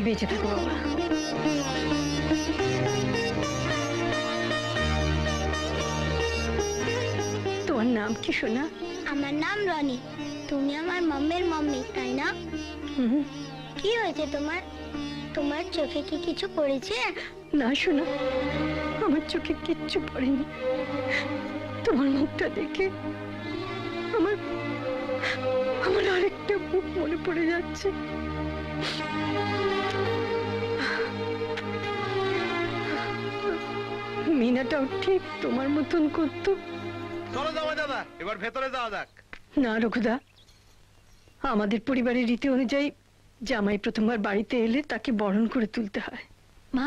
বেঁচে থাকো বাবা। তোমার নাম কি সোনা? আমার নাম রনি। তুমি আমার মাম্মির মাম্মি, তাই না? কি হয়েছে তোমার? তোমার চোখে কি কিছু পড়েছে? না সোনা, আমার চোখে কিচ্ছু পড়েনি। তোমার মুখটা দেখে আমার আমার আরেকটা মুখ মনে পড়ে যাচ্ছে। মিনাটাও ঠিক তোমার মতন করতো। চলো জামাই দাদা, এবার ভেতরে যাওয়া যাক। না রঘুদা, আমাদের পরিবারের রীতি অনুযায়ী জামাই প্রথমবার বাড়িতে এলে তাকে বরণ করে তুলতে হয়। মা,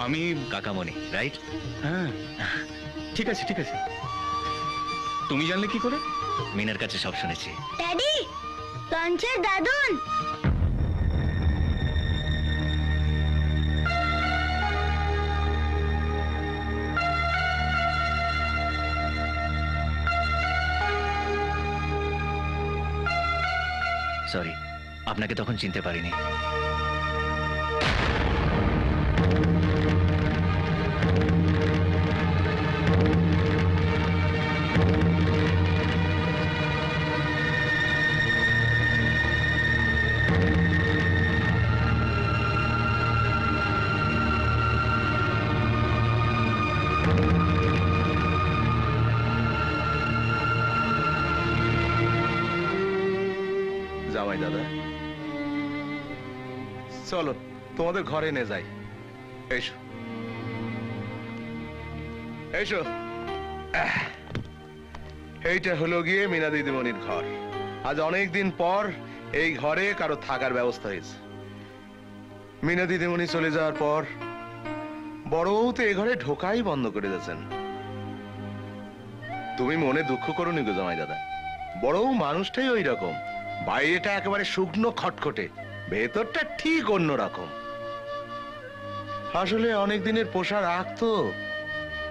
আমি কাকামণি, রাইট? হ্যাঁ, ঠিক আছে ঠিক আছে। তুমি জানলে কি করে? মিনার কাছে সব শুনেছি। ড্যাডি, লঞ্চের দাদুন। সরি, আপনাকে তখন চিনতে পারিনি। জামাই দাদা, চলো তোমাদের ঘরে নিয়ে যাই। এসো এসো। এইটা হলো গিয়ে মিনা দিদিমণির ঘর। আজ অনেক দিন পর এই ঘরে কারো থাকার ব্যবস্থা হয়েছে। মিনা দিদিমণি চলে যাওয়ার পর বড় বউ তো এই ঘরে ঢোকাই বন্ধ করে দিয়েছেন। তুমি মনে দুঃখ করোনি গো জামাই দাদা, বড় বউ মানুষটাই ওই রকম। বাইরেটা একেবারে শুকনো খটখটে, ভেতরটা ঠিক অন্যরকম। আসলে অনেক দিনের পোষা রাখ তো,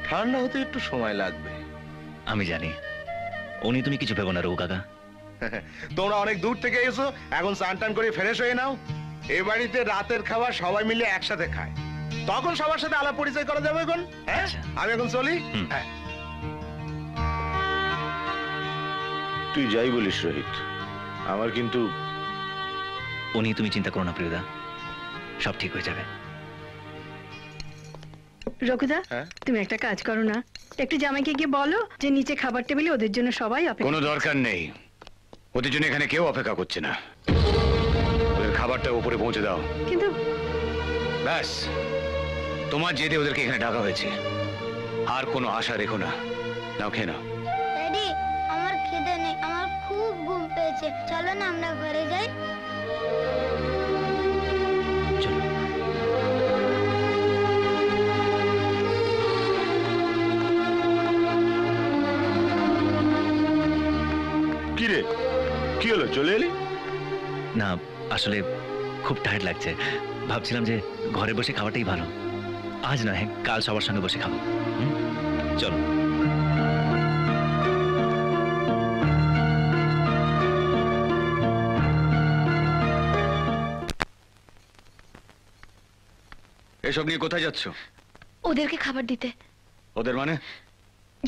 ঠান্ডা হতে একটু সময় লাগবে। আমি জানি, উনি তুমি কিছু ভেবো না রঘু কাকা। তোমরা অনেক দূর থেকে এসো, এখন স্নান টান করে ফ্রেশ হয়ে নাও। এ বাড়িতে রাতের খাবার সবাই মিলে একসাথে খায়, তখন সবার সাথে আলাপ পরিচয় করা যাবে। এখন হ্যাঁ, আমি এখন চলি। হ্যাঁ, তুই যাই বলিস রোহিত, আমার কিন্তু উনি তুমি চিন্তা করো না প্রিয়দা, সব ঠিক হয়ে যাবে। রঘুদা, হ্যাঁ? তুমি একটা কাজ করো না, একটু জামাইকে গিয়ে বলো যে নিচে খাবার টেবিলে ওদের জন্য সবাই অপেক্ষা। কোনো দরকার নেই, ওদের জন্য এখানে কেউ অপেক্ষা করছে না। ওদের খাবারটা উপরে পৌঁছে দাও। কিন্তু ব্যাস, তোমার জেদে ওদেরকে এখানে ডাকা হয়েছে, আর কোনো আশা রেখো না। নাও খেয়ে নাও। ড্যাডি, আমার খিদে নেই, আমার খুব ঘুম পেয়েছে। চলো না আমরা ঘরে যাই। চলো। কি রে, কি হলো, চলে এলি? না, আসলে খুব টায়ার্ড লাগছে, ভাবছিলাম যে ঘরে বসে খাওয়াটাই ভালো। আজ নয়, কাল সবার সঙ্গে বসে খাবো। চলো। এসব নিয়ে কোথায় যাচ্ছ? ওদেরকে খাবার দিতে। ওদের মানে?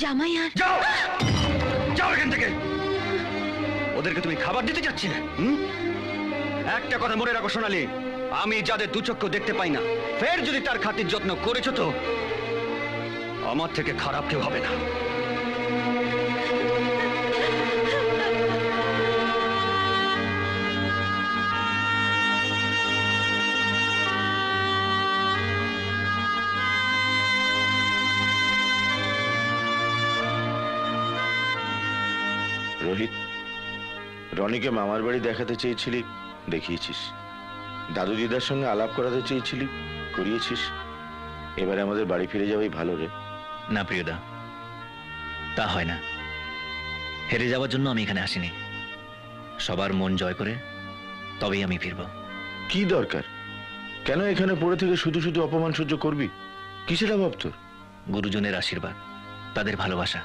জামাই আর যাও, যাও এখান থেকে। ওদেরকে তুমি খাবার দিতে যাচ্ছিলে? একটা কথা মনে রাখো সোনালি, আমি যাদের দু চক্ষু দেখতে পাই না, ফের যদি তার খাতির যত্ন করেছো তো আমার থেকে খারাপ কেউ হবে না। রোহিত, রনিকে মামার বাড়ি দেখাতে চেয়েছিলি, দেখিয়েছিস। দাদু দিদার সঙ্গে আলাপ করাতে চেয়েছিলি, করিয়েছিস। এবারে আমাদের বাড়ি ফিরে যাওয়াই ভালো রে। না প্রিয়দা, তা হয় না। হেরে যাওয়ার জন্য আমি এখানে আসিনি, সবার মন জয় করে তবেই আমি ফিরব। কি দরকার? কেন এখানে পড়ে থেকে শুধু শুধু অপমান সহ্য করবি? কিসের অভাব তোর? গুরুজনের আশীর্বাদ, তাদের ভালোবাসা,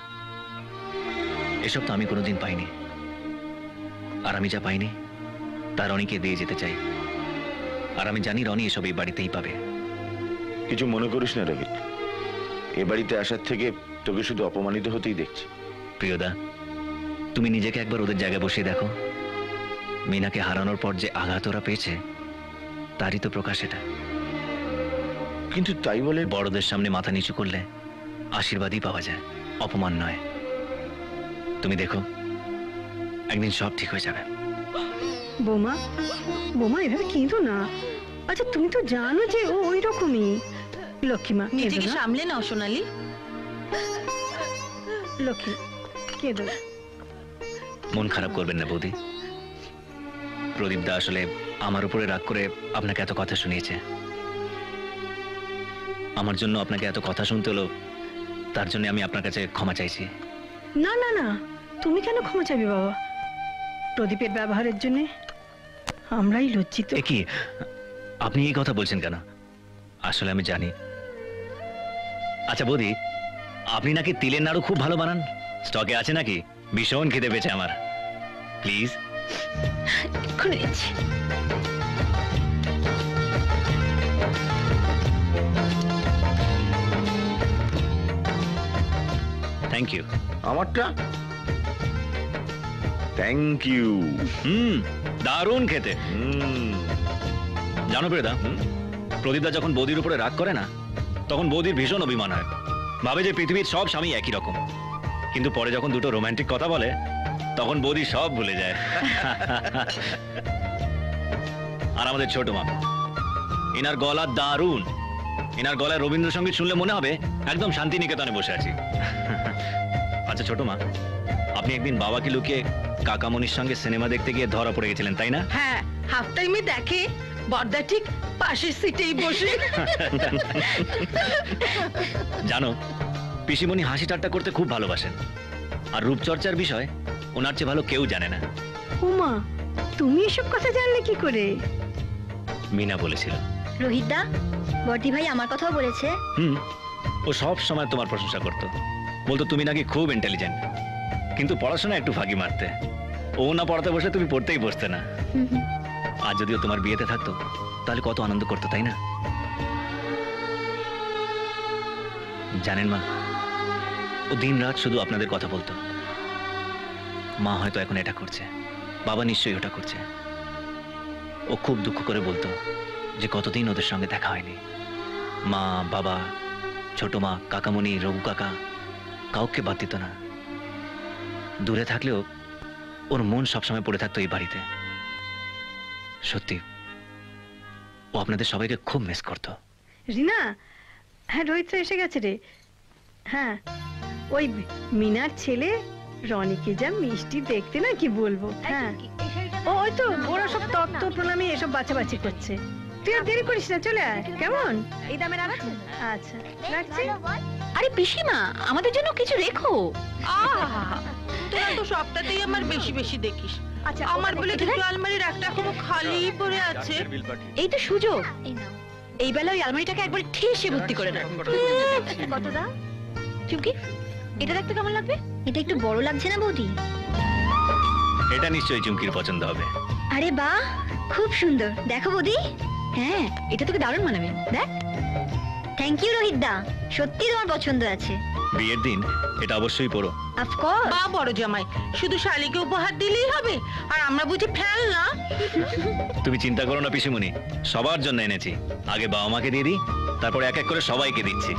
এসব তো আমি কোনোদিন পাইনি। আর আমি যা পাইনি তা রনিকে দিয়ে যেতে চাই। আর আমি জানি রনি এসব এই বাড়িতেই পাবে। কিছু মনে করিস না রোহিত, এ বাড়িতে আসার থেকে তোকে শুধু অপমানিত হতেই দেখছি। প্রিয়দা, তুমি নিজেকে একবার ওদের জায়গায় বসিয়ে দেখো। মিনাকে হারানোর পর যে আঘাত ওরা পেয়েছে তারই তো প্রকাশ এটা। কিন্তু তাই বলে বড়দের সামনে মাথা নিচু করলে আশীর্বাদই পাওয়া যায়, অপমান নয়। তুমি দেখো, একদিন সব ঠিক হয়ে যাবে। বোমা, বোমা এভাবে কেঁদো না। আচ্ছা তুমি তো জানো যে ও ওই রকমই। লক্ষ্মীমা নিজেকে কেঁদো না। সামলে নাও সোনালি। লক্ষ্মী কেঁদো না। মন খারাপ করবেন না বৌদি। প্রদীপ দা আসলে আমার উপরে রাগ করে আপনাকে এত কথা শুনিয়েছে। আমার জন্য আপনাকে এত কথা শুনতে হলো, তার জন্য আমি আপনার কাছে ক্ষমা চাইছি। না না না, তুমি কেন ক্ষমা চাইবে বাবা? প্রদীপের ব্যবহারের জন্য আমরাই লজ্জিত। এ কি, আপনি এই কথা বলছেন কেন? আসলে আমি জানি। আচ্ছা বৌদি, আপনি নাকি তিলের নাড়ু খুব ভালো বানান, স্টকে আছে নাকি? ভীষণ খিদে পেয়েছে আমার, প্লিজ। এক্ষুনি দিচ্ছি। Thank you. আমারটা? Thank you. দারুণ খেতে। জানো প্রিয়দা, প্রদীপদা যখন বৌদির উপরে রাগ করে না, তখন বৌদির ভীষণ অভিমান হয়। ভাবে যে পৃথিবীর সব স্বামী একই রকম। কিন্তু পরে যখন দুটো রোমান্টিক কথা বলে, তখন বৌদি সব ভুলে যায়। আর আমাদের ছোট মা, এনার গলা দারুণ। এনার গলায় রবীন্দ্রসঙ্গীত শুনলে মনে হবে একদম শান্তিনিকেতনে বসে আছি। আচ্ছা ছোট মা, আপনি একদিন বাবাকে লুকিয়ে কাকামণির সঙ্গে সিনেমা দেখতে গিয়ে ধরা পড়ে গেছিলেন, তাই না? হ্যাঁ, হাফ টাইমে দেখে বড়দা ঠিক পাশের সিটেই বসে। জানো, পিসিমণি হাসি ঠাট্টা করতে খুব ভালোবাসেন। আর রূপচর্চার বিষয় ওনার চেয়ে ভালো কেউ জানে না। উমা, তুমি এসব কথা জানলে কি করে? মিনা বলেছিল। রোহিত দা, বর্দি ভাই আমার কথাও বলেছে। ও সব সময় তোমার প্রশংসা করতো, বলতো তুমি নাকি খুব ইন্টেলিজেন্ট, কিন্তু পড়াশোনা একটু ফাঁকি মারতে। ও না পড়াতে বসে তুমি পড়তেই বসতে না। আর যদিও তোমার বিয়েতে থাকতো তাহলে কত আনন্দ করতো, তাই না? জানেন মা, ও দিন রাত শুধু আপনাদের কথা বলতো। মা হয়তো এখন এটা করছে, বাবা নিশ্চয়ই ওটা করছে। ও খুব দুঃখ করে বলতো যে কতদিন ওদের সঙ্গে দেখা হয়নি। মা, বাবা, ছোট মা, কাকামণি, রঘু কাকা, কাউকে বাদ দিত না। দূরে থাকলেও ওর মন সবসময় পড়ে থাকতো এই বাড়িতে। সত্যি ও আপনাদের সবাইকে খুব মিস করতো। রিনা, হ্যাঁ রোহিত এসে গেছে রে। হ্যাঁ, ওই মিনার ছেলে রনিকে যা মিষ্টি দেখতে না, কি বলবো। হ্যাঁ, ও ওই তো ওরা সব তত্ত্ব প্রণামী এসব বাছাবাছি করছে। তুই আর দেরি করিস না, চলে আয় কেমন? এই দামের আর আছে? আচ্ছা রাখছি। আরে পিসিমা, আমাদের জন্য কিছু রেখো। তোরা তো সবটাতেই আমার বেশি বেশি দেখিস। আচ্ছা, আমার বলে দুটো আলমারির একটা এখনো খালি পড়ে আছে। এই তো সুযোগ, এই নাও। এই বেলা ওই আলমারিটাকে একবার ঠেসে ভর্তি করে দাও। কত দাম? চুমকি, এটা দেখতে কেমন লাগবে? এটা একটু বড় লাগছে না বৌদি? এটা নিশ্চয়ই চুমকির পছন্দ হবে। আরে বাহ, খুব সুন্দর। দেখো বৌদি। হ্যাঁ, এটা তোকে দারুণ মানাবে। দেখ। থ্যাংক ইউ রোহিত দা, সত্যি তোমার পছন্দ আছে। বিয়ের দিন এটা অবশ্যই পড়ো। অফকোর্স। বা বড় জামাই, শুধু শালিকে উপহার দিলেই হবে? আর আমরা বুঝি ফেল না? তুমি চিন্তা করো না পিসিমণি, সবার জন্য এনেছি। আগে বাবা মাকে দিয়ে দিই, তারপরে এক এক করে সবাইকে দিচ্ছি।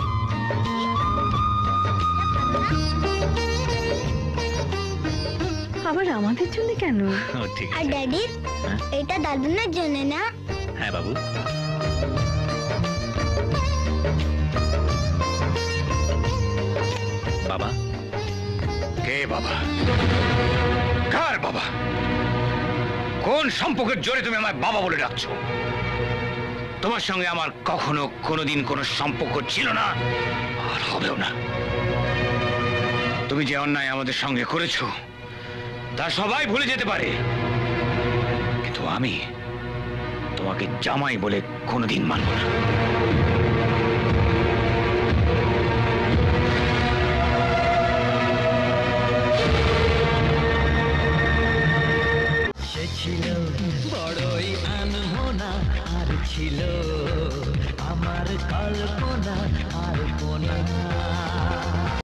আবার আমাদের জন্য কেন? ও ঠিক আর আছে। ড্যাডি, হ্যাঁ? এটা দাদুনের জন্য না? হ্যাঁ বাবু। বাবা? কে বাবা? কার বাবা? কোন সম্পর্কের জোরে তুমি আমায় বাবা বলে ডাকছো? তোমার সঙ্গে আমার কখনো কোনোদিন কোনো সম্পর্ক ছিল না, আর হবেও না। তুমি যে অন্যায় আমাদের সঙ্গে করেছো তা সবাই ভুলে যেতে পারে, কিন্তু আমি তোমাকে জামাই বলে কোনোদিন মানব না।